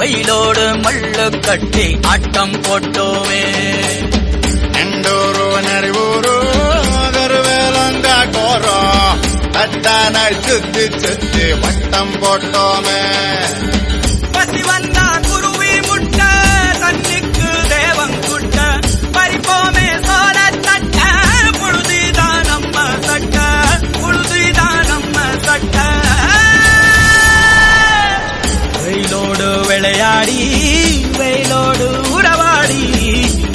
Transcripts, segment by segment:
வெயிலோடு மல்லு கட்டி ஆட்டம் போட்டோமே. எண்டூரு நெறிவூரு கருவேலங்காட்டோரோ தட்டான சுத்தி சுத்தி வட்டம் போட்டோமே. பசி வந்தா குருவி முட்ட தண்ணிக்கு தேவங்குட்ட பறிப்போமே சோழ தட்ட புழுதிதான் நம்ம சட்ட புழுதிதான் நம்ம சட்ட. வெயிலோடு விளையாடி வெயிலோடு உறவாடி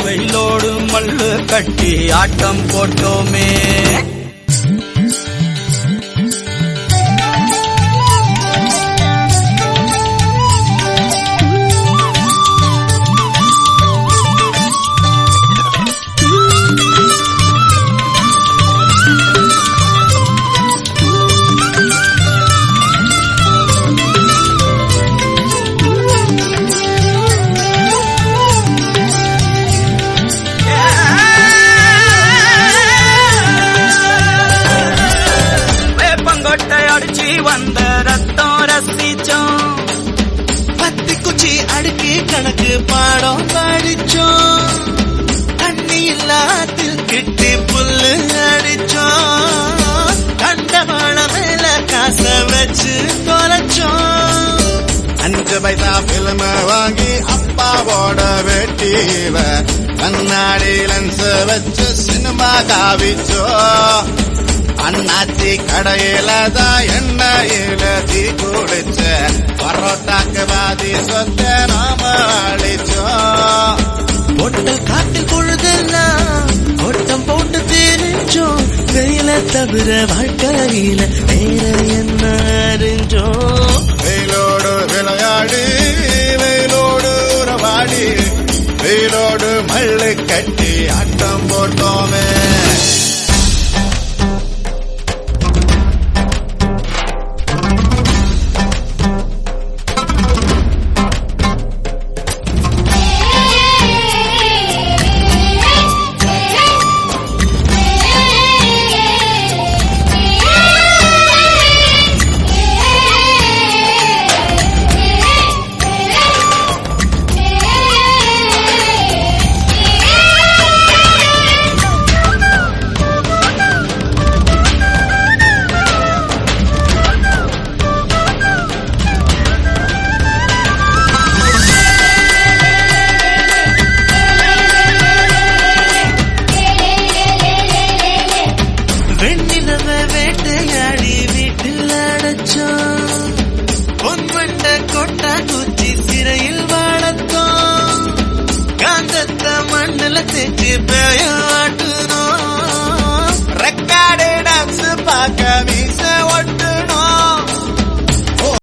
வெயிலோடு மல்லு கட்டி ஆட்டம் போட்டோமே. வந்த ரத்தம் ரசிச்சோம் பத்தி குச்சி அடுக்கி கணக்கு பாடம் படிச்சோம். தண்ணி இல்லாத்தில் கிட்டி புல்லு அடிச்சோம். கண்டவாள மேல காச வச்சு தொலைச்சோம். 5 பைசா பிலிம வாங்கி அப்பாவோட வெட்டிவ கண்ணாடி லென்ஸ் வச்சு சினிமா காவிச்சோ. அண்ணாச்சி கடையில தான் எண்ணெயில தீ குடிச்ச பரோட்டாக்கு பாதி சொத்த நாம அழிச்சோம். பொட்டல் காட்டில் பொழுதெல்லாம் ஓட்டம் போட்டு தெரிஞ்சோம். வெயில தவிர வாழ்க்கையில வேற என்ன அறிஞ்சோம். வெயிலோடு விளையாடி வெயிலோடு உறவாடி வெயிலோடு மல்லு கட்டி ஆட்டம் போட்டோமே.